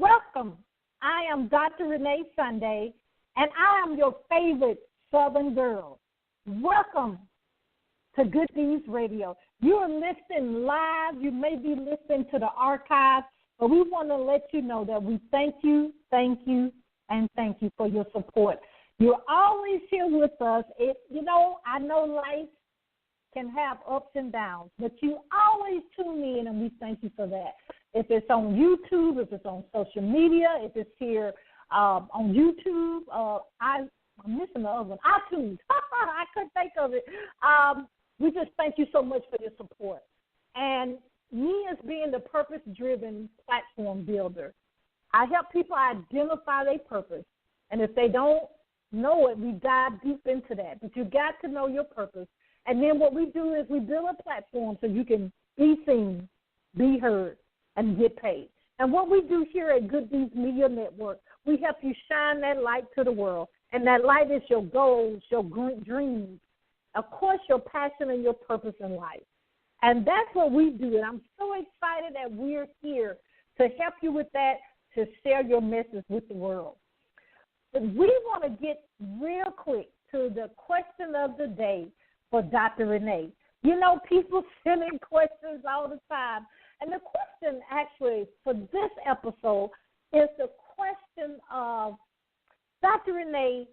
Welcome. I am Dr. Renee Sunday, and I am your favorite Southern girl. Welcome to Good News Radio. You are listening live. You may be listening to the archive, but we want to let you know that we thank you, and thank you for your support. You're always here with us. I know life can have ups and downs, but you always tune in, and we thank you for that. If it's on YouTube, if it's on social media, if it's here on YouTube, I'm missing the other one, iTunes. I couldn't think of it. We just thank you so much for your support. And me as being the purpose-driven platform builder, I help people identify their purpose. And if they don't know it, we dive deep into that. But you got to know your purpose. And then what we do is we build a platform so you can be seen, be heard, and get paid. And what we do here at Good News Media Network, we help you shine that light to the world. And that light is your goals, your dreams, of course, your passion and your purpose in life. And that's what we do. And I'm so excited that we're here to help you with that, to share your message with the world. But we want to get real quick to the question of the day for Dr. Renee. You know, people send in questions all the time. And the question actually for this episode is the question of, Dr. Renee,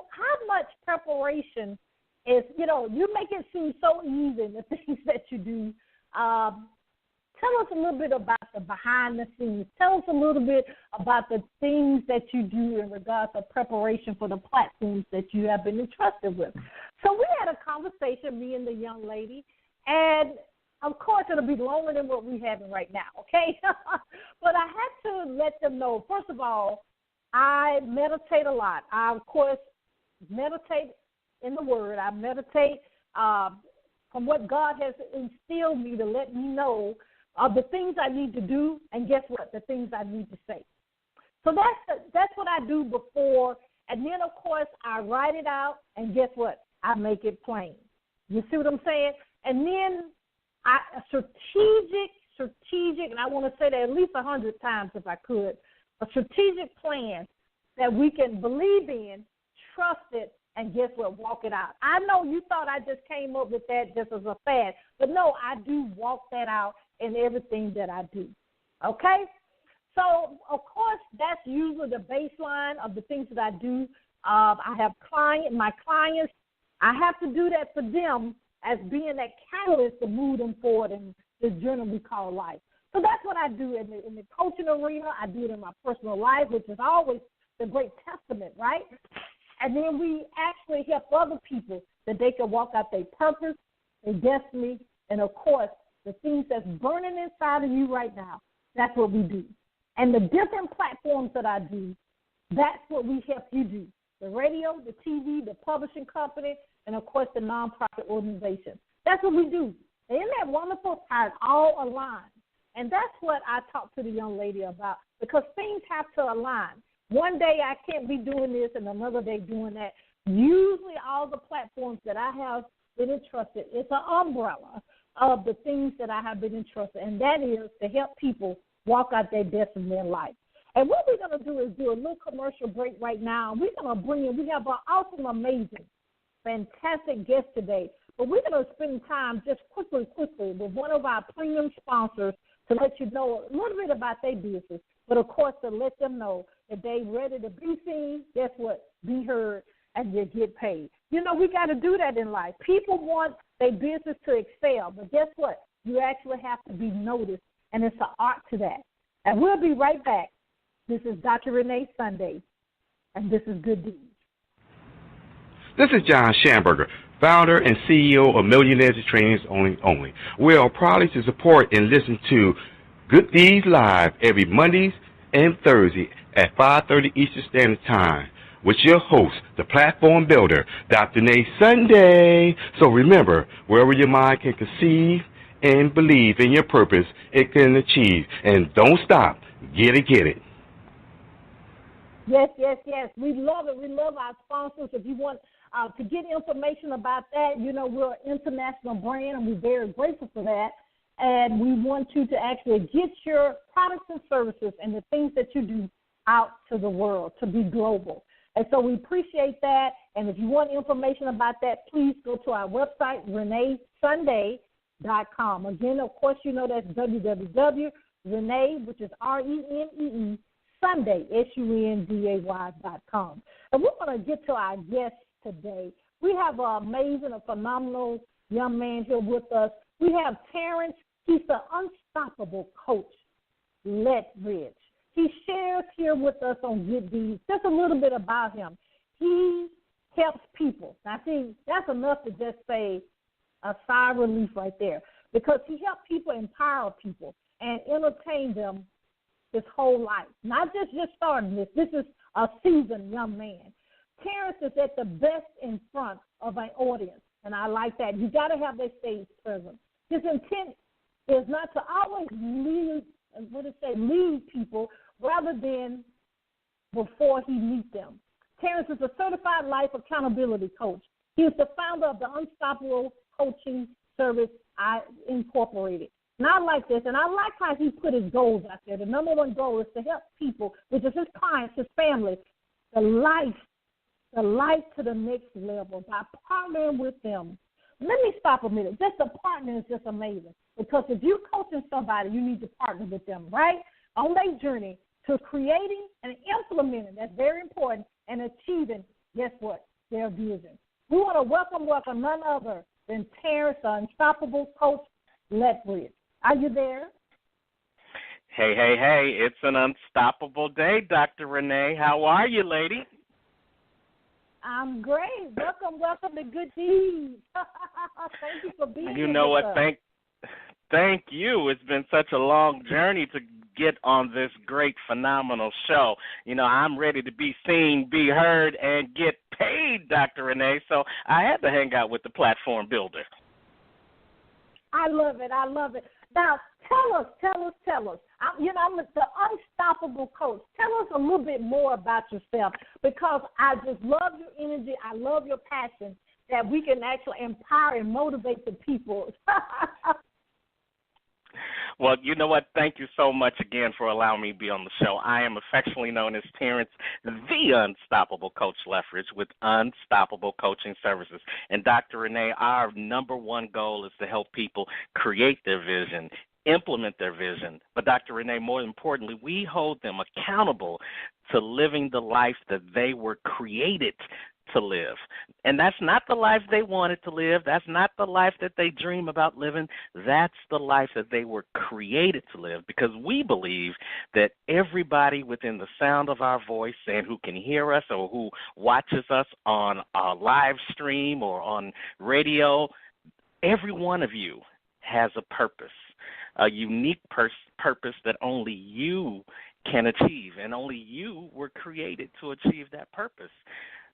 how much preparation is, you make it seem so easy, the things that you do. Tell us a little bit about the behind the scenes. Tell us a little bit about the things that you do in regards to preparation for the platforms that you have been entrusted with. So we had a conversation, me and the young lady, and of course it'll be longer than what we're having right now, okay? But I had to let them know, first of all, I meditate a lot. I, of course, meditate in the Word. I meditate from what God has instilled me to let me know of the things I need to do, and guess what? The things I need to say. So that's what I do before, and then, of course, I write it out, and guess what? I make it plain. You see what I'm saying? And then strategic, and I want to say that at least 100 times if I could, a strategic plan that we can believe in, trust it, and guess what? Walk it out. I know you thought I just came up with that just as a fad, but no, I do walk that out in everything that I do. Okay? So, of course, that's usually the baseline of the things that I do. I have my clients, I have to do that for them as being that catalyst to move them forward in this journey we call life. So that's what I do in the coaching arena. I do it in my personal life, which is always the great testament, right? And then we actually help other people that they can walk out their purpose, their destiny, and, of course, the things that's burning inside of you right now. That's what we do. And the different platforms that I do, that's what we help you do. The radio, the TV, the publishing company, and, of course, the nonprofit organization. That's what we do. And isn't that wonderful how it all aligns? And that's what I talked to the young lady about, because things have to align. One day I can't be doing this and another day doing that. Usually all the platforms that I have been entrusted, it's an umbrella of the things that I have been entrusted, and that is to help people walk out their destiny in life. And what we're going to do is do a little commercial break right now. We're going to bring in, we have an awesome, amazing, fantastic guest today. But we're going to spend time just quickly with one of our premium sponsors to let you know a little bit about their business, but, of course, to let them know that they're ready to be seen, guess what, be heard, and you get paid. You know, we got to do that in life. People want their business to excel, but guess what? You actually have to be noticed, and it's an art to that. And we'll be right back. This is Dr. Renee Sunday, and this is Good News. This is John Schamberger, founder and CEO of Millionaires Trainings Only. We are proud to support and listen to Good Deeds Live every Mondays and Thursday at 5:30 Eastern Standard Time with your host, the platform builder, Dr. Renee Sunday. So remember, wherever your mind can conceive and believe in your purpose, it can achieve. And don't stop. Get it. Yes. We love it. We love our sponsors. If you want to get information about that, you know, we're an international brand, and we're very grateful for that. and we want you to actually get your products and services and the things that you do out to the world, to be global. And so we appreciate that. And if you want information about that, please go to our website, reneesunday.com. Again, of course, you know that's www.renee, which is RENEE, Sunday, SUNDAY.com. And we're going to get to our guest today. We have an amazing, a phenomenal young man here with us. We have Terrance. He's the unstoppable coach, Leftridge. He shares here with us on Good Deeds just a little bit about him. He helps people. Now, see, that's enough to just say a sigh of relief right there, because he helps people, empower people, and entertain them his whole life. Not just starting this. This is a seasoned young man. Terrance is at the best in front of an audience, and I like that. You got to have that stage presence. His intent is not to always lead people rather than before he meets them. Terrance is a certified life accountability coach. He is the founder of the Unstoppable Coaching Service Incorporated. And I like this, and I like how he put his goals out there. The number one goal is to help people, which is his clients, his family, the life to the next level by partnering with them. Let me stop a minute. Just a partner is just amazing, because if you're coaching somebody, you need to partner with them, right, on their journey to creating and implementing, that's very important, and achieving, guess what, their vision. We want to welcome none other than Terrance, the unstoppable coach, Leftridge. Are you there? Hey, it's an unstoppable day, Dr. Renee. How are you, lady? I'm great. Welcome to Good Deeds. Thank you for being here. You know what? Thank you. It's been such a long journey to get on this great, phenomenal show. You know, I'm ready to be seen, be heard, and get paid, Dr. Renee, so I had to hang out with the platform builder. I love it. Now, tell us. I'm the unstoppable coach. Tell us a little bit more about yourself, because I just love your energy. I love your passion that we can actually empower and motivate the people. Well, you know what? Thank you so much again for allowing me to be on the show. I am affectionately known as Terrance, the Unstoppable Coach Leftridge, with Unstoppable Coaching Services. And Dr. Renee, our number one goal is to help people create their vision, implement their vision. But Dr. Renee, more importantly, we hold them accountable to living the life that they were created to live. And that's not the life they wanted to live. That's not the life that they dream about living. That's the life that they were created to live, because we believe that everybody within the sound of our voice and who can hear us or who watches us on our live stream or on radio, every one of you has a purpose, a unique purpose that only you can achieve, and only you were created to achieve that purpose.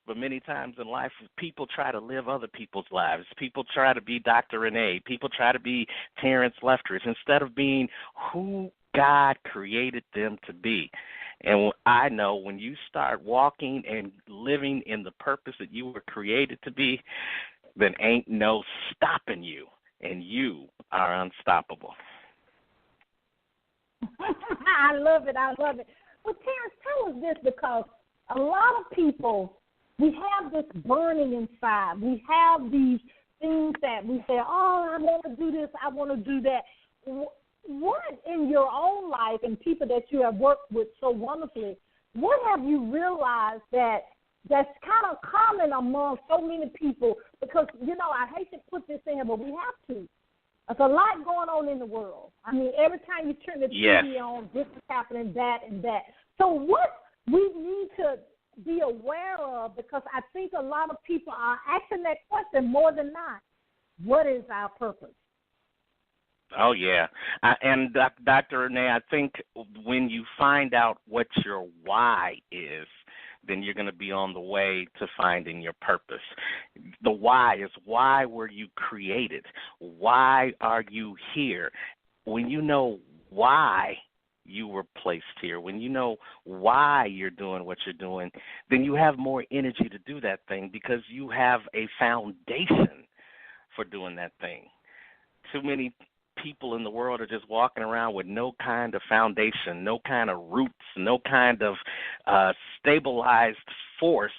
But many times in life, people try to live other people's lives. People try to be Dr. Renee. People try to be Terrance Leftridge instead of being who God created them to be. And I know when you start walking and living in the purpose that you were created to be, then ain't no stopping you, and you are unstoppable. I love it. Well, Terrance, tell us this, because a lot of people, we have this burning inside. We have these things that we say, oh, I want to do this, I want to do that. What in your own life and people that you have worked with so wonderfully, what have you realized that's kind of common among so many people? Because, you know, I hate to put this in here, but we have to. There's a lot going on in the world. I mean, every time you turn the TV on, this is happening, that and that. So what we need to be aware of, because I think a lot of people are asking that question more than not. What is our purpose? Oh, yeah. And Dr. Renee, I think when you find out what your why is, then you're going to be on the way to finding your purpose. The why is, why were you created? Why are you here? When you know why you were placed here, when you know why you're doing what you're doing, then you have more energy to do that thing, because you have a foundation for doing that thing. Too many people in the world are just walking around with no kind of foundation, no kind of roots, no kind of stabilized force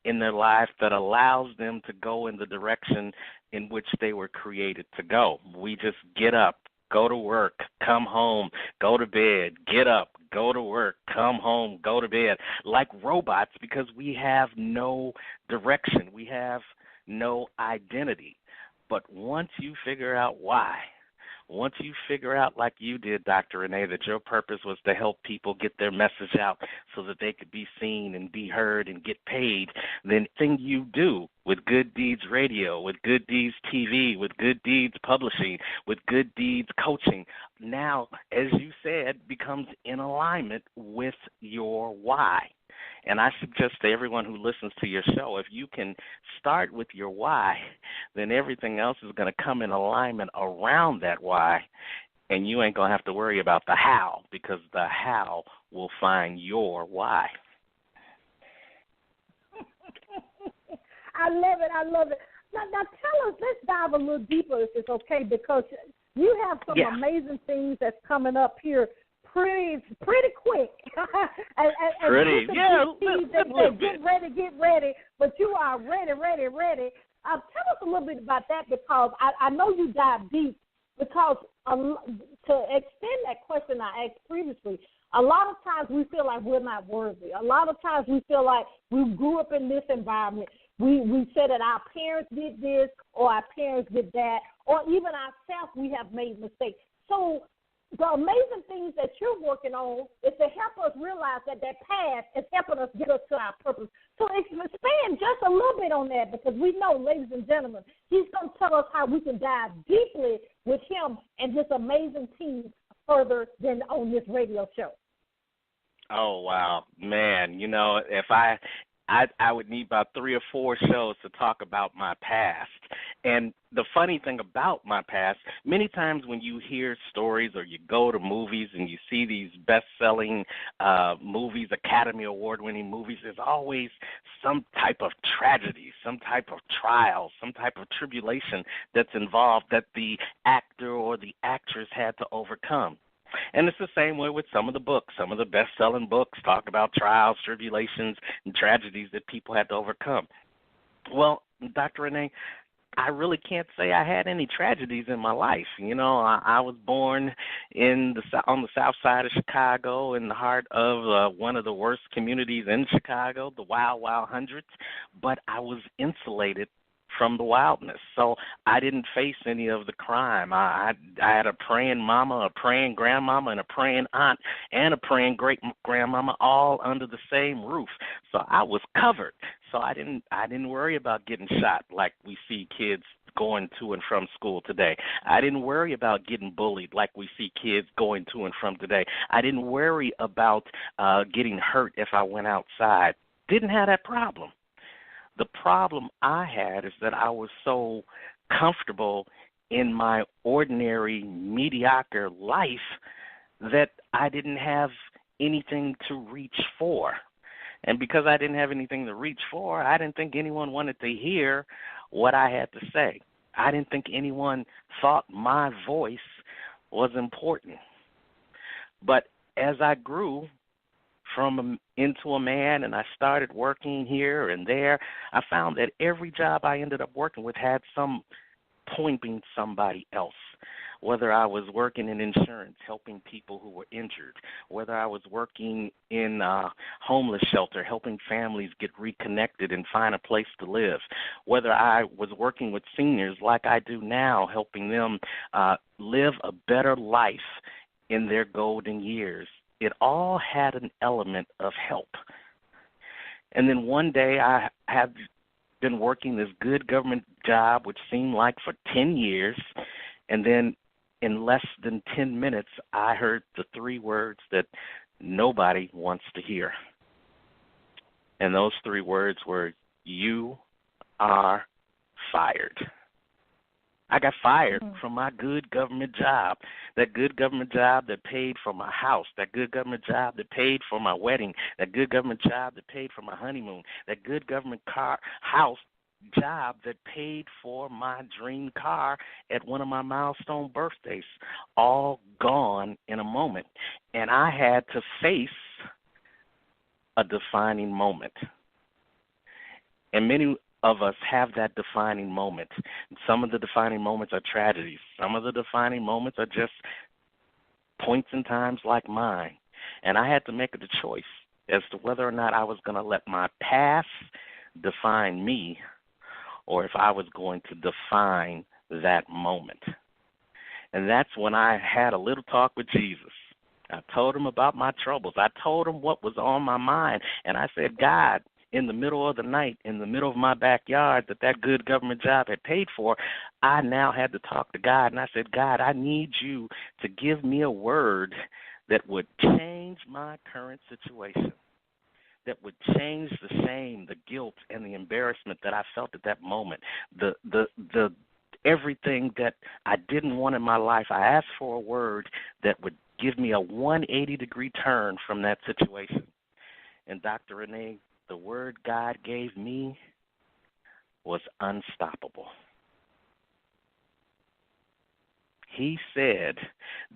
in their life that allows them to go in the direction in which they were created to go. We just get up, go to work, come home, go to bed, get up, go to work, come home, go to bed, like robots, because we have no direction. We have no identity. But once you figure out why, once you figure out, like you did, Dr. Renee, that your purpose was to help people get their message out so that they could be seen and be heard and get paid, then thing you do with Good Deeds Radio, with Good Deeds TV, with Good Deeds Publishing, with Good Deeds Coaching, now, as you said, becomes in alignment with your why. And I suggest to everyone who listens to your show, if you can start with your why, then everything else is going to come in alignment around that why, and you ain't going to have to worry about the how, because the how will find your why. I love it. I love it. Now tell us, let's dive a little deeper if it's okay, because you have some amazing things that's coming up here pretty quick. Pretty, yeah. Get ready, but you are ready. Tell us a little bit about that, because I know you dive deep, because to extend that question I asked previously, a lot of times we feel like we're not worthy. A lot of times we feel like we grew up in this environment. We said that our parents did this or our parents did that, or even ourselves, we have made mistakes. So the amazing things that you're working on is to help us realize that path is helping us get us to our purpose. So expand just a little bit on that, because we know, ladies and gentlemen, he's going to tell us how we can dive deeply with him and his amazing team further than on this radio show. Oh, wow. Man, you know, if I would need about 3 or 4 shows to talk about my past. And the funny thing about my past, many times when you hear stories or you go to movies and you see these best-selling movies, Academy Award-winning movies, there's always some type of tragedy, some type of trial, some type of tribulation that's involved that the actor or the actress had to overcome. And it's the same way with some of the books. Some of the best-selling books talk about trials, tribulations, and tragedies that people had to overcome. Well, Dr. Renee, I really can't say I had any tragedies in my life. You know, I was born on the south side of Chicago, in the heart of one of the worst communities in Chicago, the Wild Wild Hundreds, but I was insulated from the wildness. So I didn't face any of the crime. I had a praying mama, a praying grandmama, and a praying aunt, and a praying great-grandmama all under the same roof. So I was covered. So I didn't worry about getting shot like we see kids going to and from school today. I didn't worry about getting bullied like we see kids going to and from today. I didn't worry about getting hurt if I went outside. Didn't have that problem. The problem I had is that I was so comfortable in my ordinary, mediocre life that I didn't have anything to reach for. And because I didn't have anything to reach for, I didn't think anyone wanted to hear what I had to say. I didn't think anyone thought my voice was important. But as I grew into a man and I started working here and there, I found that every job I ended up working with had some pointing somebody else. Whether I was working in insurance, helping people who were injured, whether I was working in a homeless shelter, helping families get reconnected and find a place to live, whether I was working with seniors like I do now, helping them live a better life in their golden years. It all had an element of help. And then one day I have been working this good government job, which seemed like for 10 years, and then in less than 10 minutes, I heard the 3 words that nobody wants to hear. And those 3 words were, "You are fired." I got fired from my good government job, that good government job that paid for my house, that good government job that paid for my wedding, that good government job that paid for my honeymoon, that good government house job that paid for my dream car at one of my milestone birthdays, all gone in a moment. And I had to face a defining moment. And many of us have that defining moment. Some of the defining moments are tragedies. Some of the defining moments are just points in times like mine. And I had to make a choice as to whether or not I was going to let my past define me or if I was going to define that moment. And that's when I had a little talk with Jesus. I told him about my troubles. I told him what was on my mind. And I said, God, in the middle of the night, in the middle of my backyard that good government job had paid for, I now had to talk to God. And I said, God, I need you to give me a word that would change my current situation, that would change the shame, the guilt, and the embarrassment that I felt at that moment, the everything that I didn't want in my life. I asked for a word that would give me a 180-degree turn from that situation. And Dr. Renee, the word God gave me was unstoppable. He said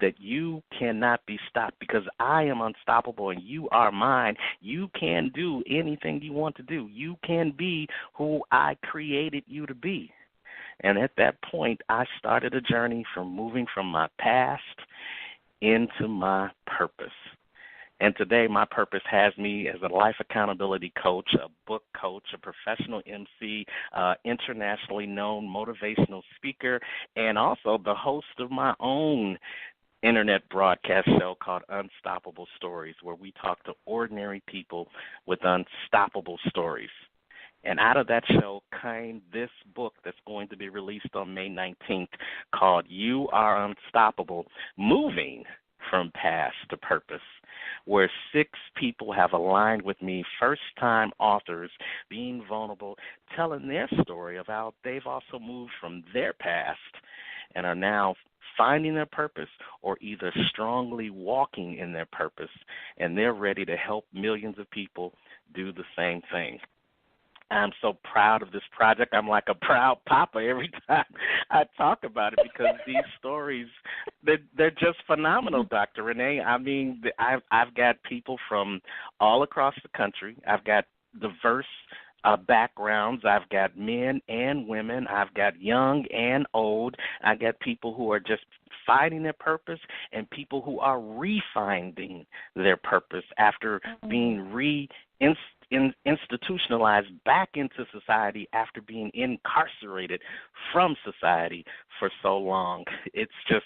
that you cannot be stopped because I am unstoppable and you are mine. You can do anything you want to do. You can be who I created you to be. And at that point, I started a journey from moving from my past into my purpose. And today, my purpose has me as a life accountability coach, a book coach, a professional MC, internationally known motivational speaker, and also the host of my own internet broadcast show called Unstoppable Stories, where we talk to ordinary people with unstoppable stories. And out of that show came this book that's going to be released on May 19th called You Are Unstoppable, Moving from Past to Purpose, where 6 people have aligned with me, first-time authors, being vulnerable, telling their story of how they've also moved from their past and are now finding their purpose or either strongly walking in their purpose, and they're ready to help millions of people do the same thing. I'm so proud of this project. I'm like a proud papa every time I talk about it because these stories, they're just phenomenal, Dr. Renee. I mean, I've got people from all across the country. I've got diverse backgrounds. I've got men and women. I've got young and old. I got people who are just finding their purpose and people who are refinding their purpose after being institutionalized back into society after being incarcerated from society for so long. It's just,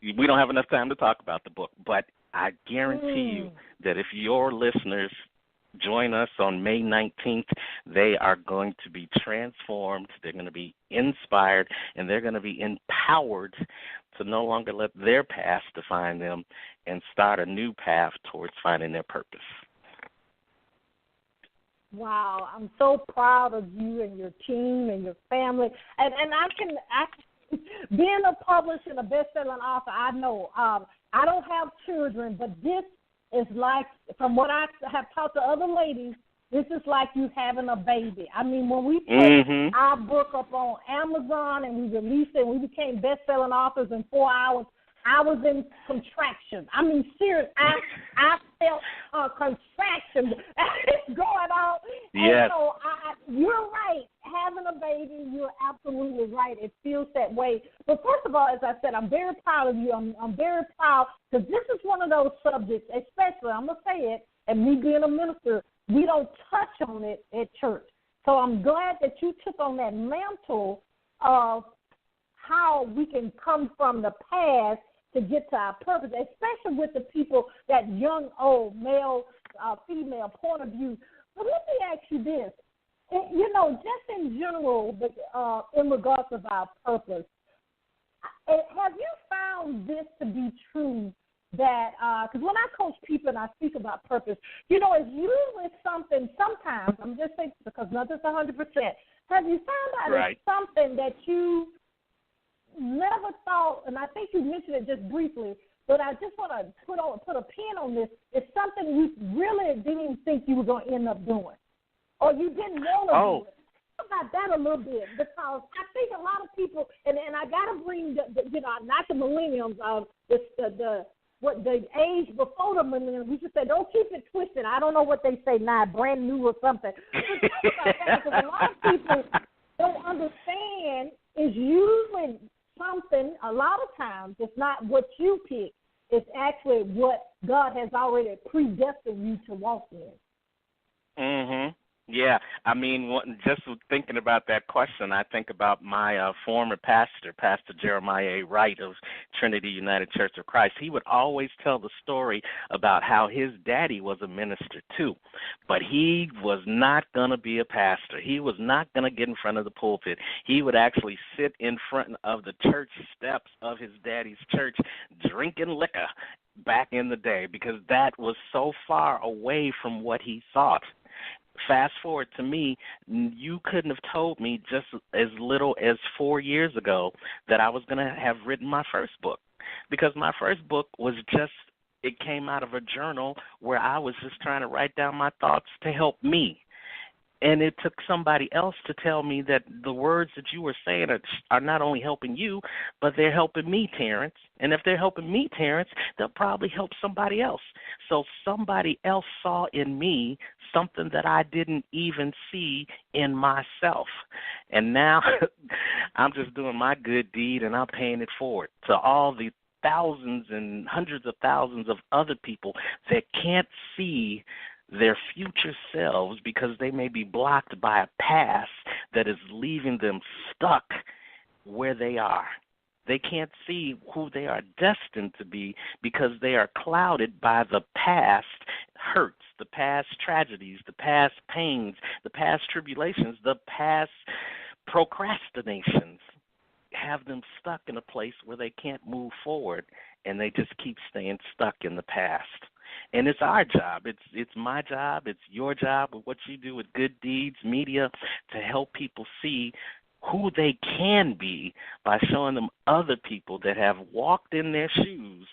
we don't have enough time to talk about the book, but I guarantee you that if your listeners join us on May 19th, they are going to be transformed, they're going to be inspired, and they're going to be empowered to no longer let their past define them and start a new path towards finding their purpose. Wow, I'm so proud of you and your team and your family. And I being a publisher and a best-selling author, I know I don't have children, but this is like, from what I have talked to other ladies, this is like you having a baby. I mean, when we put our book up on Amazon and we released it and we became best-selling authors in 4 hours, I was in contraction. I mean, serious. I felt a contraction. It's going on. Yes. And so you're right. Having a baby, you're absolutely right. It feels that way. But first of all, as I said, I'm very proud of you. I'm very proud because this is one of those subjects, especially, I'm going to say it, and me being a minister, we don't touch on it at church. So I'm glad that you took on that mantle of how we can come from the past to get to our purpose, especially with the people, that young, old, male, female point of view. But let me ask you this. You know, just in general, in regards to our purpose, have you found this to be true that, because when I coach people and I speak about purpose, you know, it's usually something, sometimes, I'm just saying because nothing's 100%, have you found out it's something that you never thought, and I think you mentioned it just briefly, but I just want to put a pin on this. It's something you really didn't even think you were going to end up doing, or you didn't want to do it. about that a little bit, because I think a lot of people, and I got to bring the not the millennials, the age before the millennials. We should say, don't keep it twisted. I don't know what they say now, brand new or something. But talk about that, because a lot of people don't understand is using something. A lot of times, it's not what you pick. It's actually what God has already predestined you to walk in. Mhm. Yeah, I mean, just thinking about that question, I think about my former pastor, Pastor Jeremiah A. Wright of Trinity United Church of Christ. He would always tell the story about how his daddy was a minister too, but he was not going to be a pastor. He was not going to get in front of the pulpit. He would actually sit in front of the church steps of his daddy's church drinking liquor back in the day, because that was so far away from what he thought. Fast forward to me, you couldn't have told me just as little as 4 years ago that I was going to have written my first book, because my first book was it came out of a journal where I was just trying to write down my thoughts to help me. And it took somebody else to tell me that the words that you were saying are not only helping you, but they're helping me, Terrance. And if they're helping me, Terrance, they'll probably help somebody else. So somebody else saw in me something that I didn't even see in myself. And now I'm just doing my good deed, and I'm paying it forward to all the thousands and hundreds of thousands of other people that can't see their future selves because they may be blocked by a past that is leaving them stuck where they are. They can't see who they are destined to be because they are clouded by the past hurts, the past tragedies, the past pains, the past tribulations, the past procrastinations. Have them stuck in a place where they can't move forward, and they just keep staying stuck in the past. And it's our job. It's my job. It's your job with what you do with Good Deeds Media to help people see who they can be by showing them other people that have walked in their shoes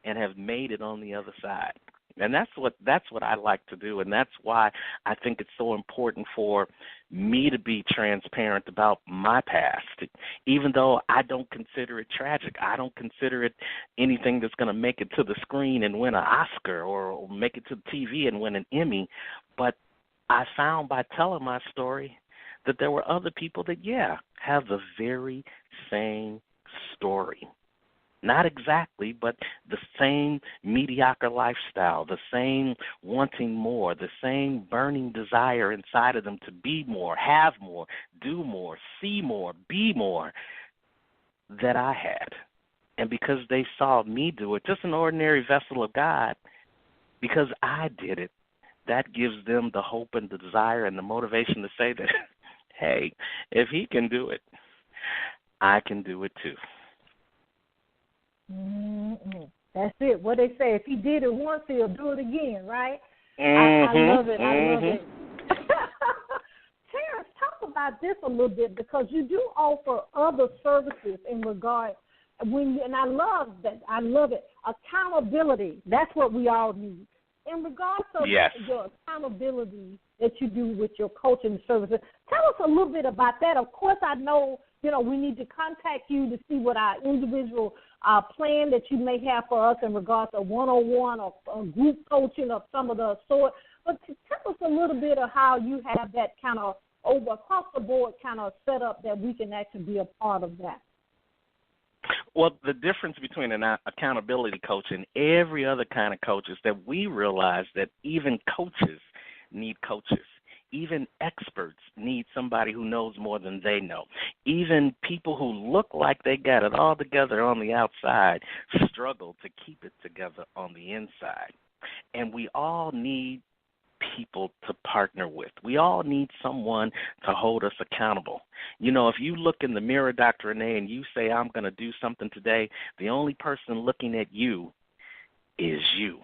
and have made it on the other side. And that's what I like to do, and that's why I think it's so important for me to be transparent about my past. Even though I don't consider it tragic, I don't consider it anything that's going to make it to the screen and win an Oscar or make it to TV and win an Emmy. But I found by telling my story that there were other people that, have the very same story. Not exactly, but the same mediocre lifestyle, the same wanting more, the same burning desire inside of them to be more, have more, do more, see more, be more that I had. And because they saw me do it, just an ordinary vessel of God, because I did it, that gives them the hope and the desire and the motivation to say that, hey, if he can do it, I can do it too. Mm-hmm. That's it. What they say, if he did it once, he'll do it again, right? Mm-hmm. I love it. I love it. Terrance, talk about this a little bit, because you do offer other services in regard and I love that. I love it. Accountability. That's what we all need. In regards to your accountability that you do with your coaching services, tell us a little bit about that. Of course, I know, we need to contact you to see what our individual plan that you may have for us in regards to one-on-one or group coaching of some of the sort. But tell us a little bit of how you have that kind of across the board kind of set up that we can actually be a part of that. Well, the difference between an accountability coach and every other kind of coach is that we realize that even coaches need coaches. Even experts need somebody who knows more than they know. Even people who look like they got it all together on the outside struggle to keep it together on the inside. And we all need people to partner with. We all need someone to hold us accountable. If you look in the mirror, Dr. Renee, and you say, I'm going to do something today, the only person looking at you is you.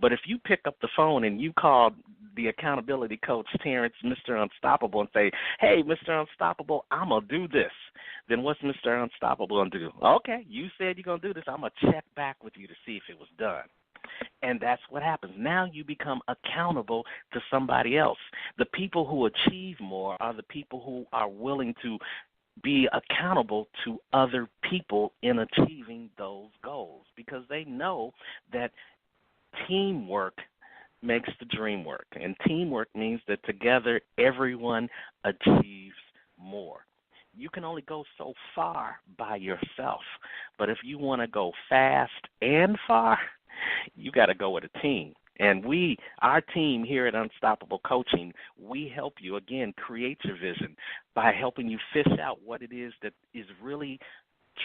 But if you pick up the phone and you call the accountability coach, Terrance, Mr. Unstoppable, and say, hey, Mr. Unstoppable, I'm going to do this, then what's Mr. Unstoppable going to do? Okay, you said you're going to do this. I'm going to check back with you to see if it was done. And that's what happens. Now you become accountable to somebody else. The people who achieve more are the people who are willing to be accountable to other people in achieving those goals, because they know that teamwork makes the dream work. And teamwork means that together everyone achieves more. You can only go so far by yourself. But if you want to go fast and far, you got to go with a team. And our team here at Unstoppable Coaching, we help you, again, create your vision by helping you fish out what it is that is really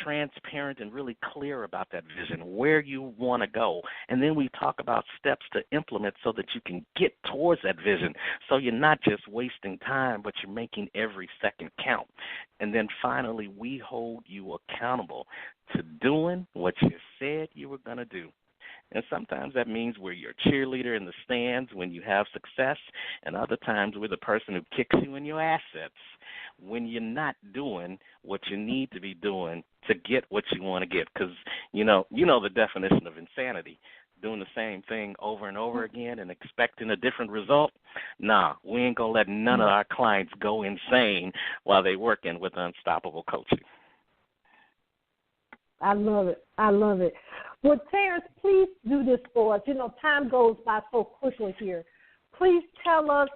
transparent and really clear about that vision, where you want to go. And then we talk about steps to implement so that you can get towards that vision, so you're not just wasting time, but you're making every second count. And then finally, we hold you accountable to doing what you said you were going to do. And sometimes that means we're your cheerleader in the stands when you have success, and other times we're the person who kicks you in your assets when you're not doing what you need to be doing to get what you want to get. Because you know the definition of insanity, doing the same thing over and over again and expecting a different result. Nah, we ain't going to let none of our clients go insane while they're working with Unstoppable Coaching. I love it. I love it. Well, Terrance, please do this for us. Time goes by so quickly here. Please tell us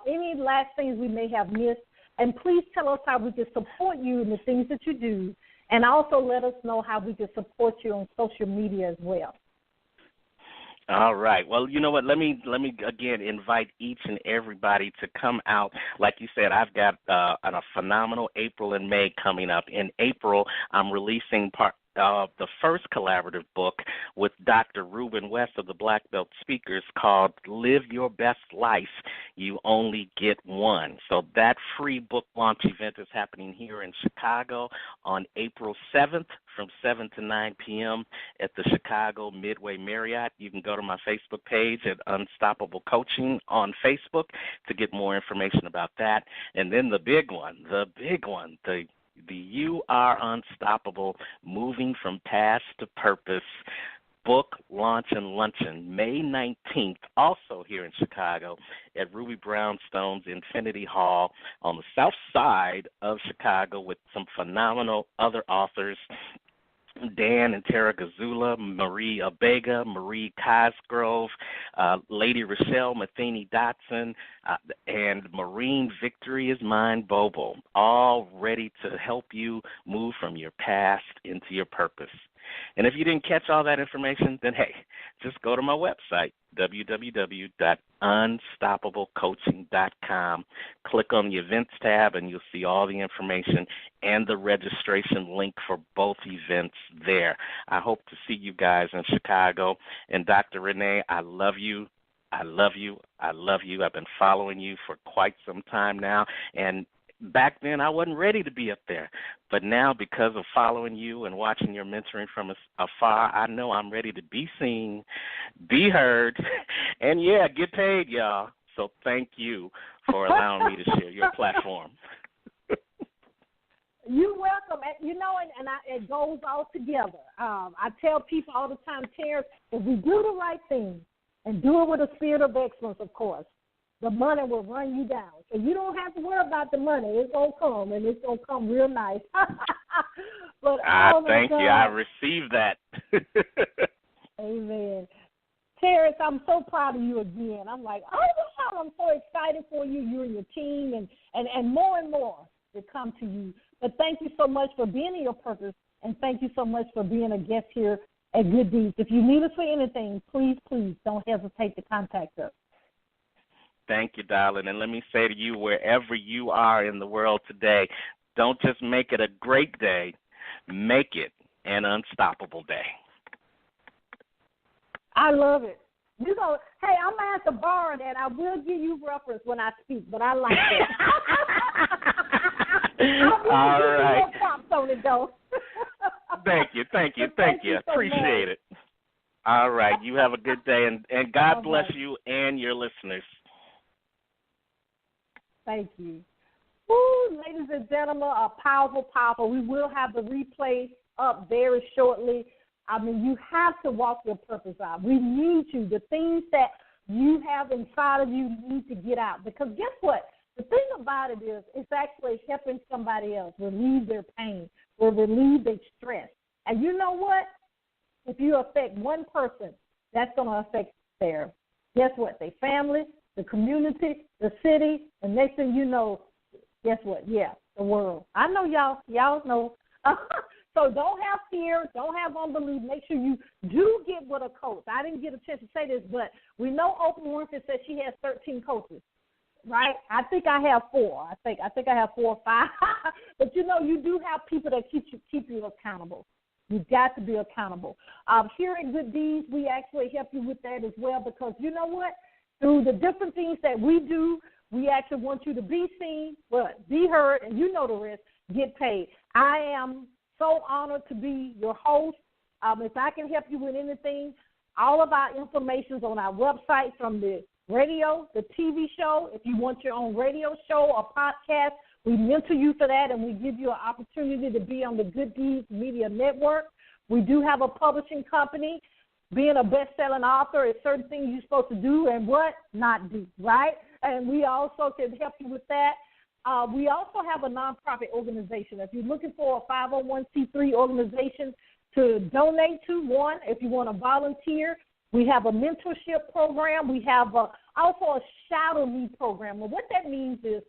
any last things we may have missed, and please tell us how we can support you in the things that you do, and also let us know how we can support you on social media as well. All right. Well, you know what? Let me again invite each and everybody to come out. Like you said, I've got a phenomenal April and May coming up. In April, I'm releasing the first collaborative book with Dr. Ruben West of the Black Belt Speakers called Live Your Best Life. You Only Get One. So that free book launch event is happening here in Chicago on April 7th from 7 to 9 p.m. at the Chicago Midway Marriott. You can go to my Facebook page at Unstoppable Coaching on Facebook to get more information about that. And then the big one, the You Are Unstoppable, Moving from Past to Purpose book launch and luncheon, May 19th, also here in Chicago at Ruby Brownstone's Infinity Hall on the south side of Chicago with some phenomenal other authors, Dan and Tara Gazula, Marie Abega, Marie Cosgrove, Lady Rochelle Matheny Dotson, and Marine Victory is Mine Bobo, all ready to help you move from your past into your purpose. And if you didn't catch all that information, then, hey, just go to my website, www.unstoppablecoaching.com. Click on the events tab, and you'll see all the information and the registration link for both events there. I hope to see you guys in Chicago. And Dr. Renee, I love you. I love you. I love you. I've been following you for quite some time now, and back then I wasn't ready to be up there. But now, because of following you and watching your mentoring from afar, I know I'm ready to be seen, be heard, and, yeah, get paid, y'all. So thank you for allowing me to share your platform. You're welcome. It goes all together. I tell people all the time, Terrance, if we do the right thing and do it with a spirit of excellence, of course, the money will run you down. So you don't have to worry about the money. It's going to come, and it's going to come real nice. But thank you. I received that. Amen. Terrance, I'm so proud of you again. I'm like, oh, wow, I'm so excited for you, you and your team, and more to come to you. But thank you so much for being in your purpose, and thank you so much for being a guest here at Good Deeds. If you need us for anything, please don't hesitate to contact us. Thank you, darling. And let me say to you, wherever you are in the world today, don't just make it a great day, make it an unstoppable day. I love it. Hey, I'm going to have to borrow that. I will give you reference when I speak, but I like that. All right. No props on it, though. Thank you. Appreciate it. All right. You have a good day, and God bless you and your listeners. Thank you. Woo, ladies and gentlemen, powerful. We will have the replay up very shortly. I mean, you have to walk your purpose out. We need you. The things that you have inside of you need to get out. Because guess what? The thing about it is it's actually helping somebody else relieve their pain or relieve their stress. And you know what? If you affect one person, that's going to affect their, guess what, their family, the community, the city, and next thing you know, guess what? Yeah, the world. I know y'all know. So don't have fear, don't have unbelief. Make sure you do get with a coach. I didn't get a chance to say this, but we know Oprah Winfrey says she has 13 coaches, right? I think I have 4. I think I have 4 or 5. But, you know, you do have people that keep you accountable. You've got to be accountable. Here at Good Deeds, we actually help you with that as well because, you know what? Through the different things that we do, we actually want you to be seen, be heard, and you know the rest, get paid. I am so honored to be your host. If I can help you with anything, all of our information is on our website from the radio, the TV show. If you want your own radio show or podcast, we mentor you for that, and we give you an opportunity to be on the Good Deeds Media Network. We do have a publishing company. Being a best-selling author is certain things you're supposed to do and what not do, right? And we also can help you with that. We also have a nonprofit organization. If you're looking for a 501c3 organization to donate to, one, if you want to volunteer, we have a mentorship program. We have also a shadow me program. Well, what that means is,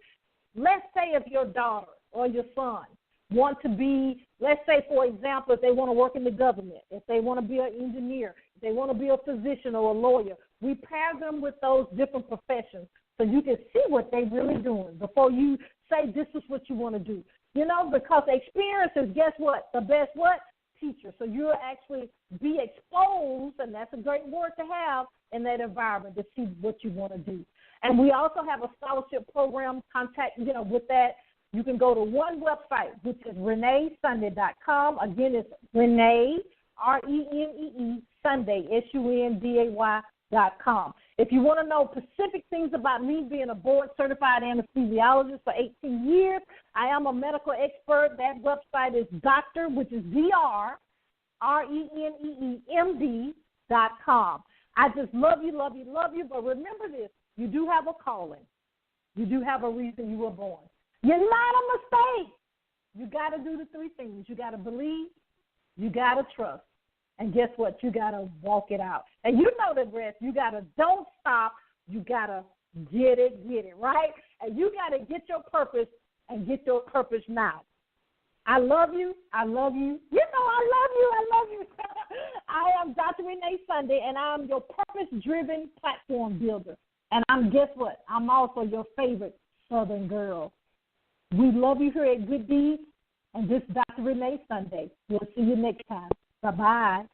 let's say if your daughter or your son want to be, let's say, for example, if they want to work in the government, if they want to be an engineer, if they want to be a physician or a lawyer, we pair them with those different professions so you can see what they're really doing before you say this is what you want to do. You know, because experience is, guess what, the best what? Teacher. So you'll actually be exposed, and that's a great word to have in that environment to see what you want to do. And we also have a scholarship program. With that, you can go to one website, which is ReneeSunday.com. Again, it's Renee, RENEE, Sunday, SUNDAY.com. If you want to know specific things about me being a board-certified anesthesiologist for 18 years, I am a medical expert. That website is Dr., which is DRRENEEMD.com. I just love you, love you, love you. But remember this, you do have a calling. You do have a reason you were born. You're not a mistake. You got to do the 3 things. You got to believe, you got to trust, and guess what? You got to walk it out. And you know the rest. You got to don't stop. You got to get it, right? And you got to get your purpose and get your purpose now. I love you. I love you. You know I love you. I love you. I am Dr. Renee Sunday, and I'm your purpose-driven platform builder. And guess what? I'm also your favorite Southern girl. We love you here at Good Deeds, and this is Dr. Renee Sunday. We'll see you next time. Bye-bye.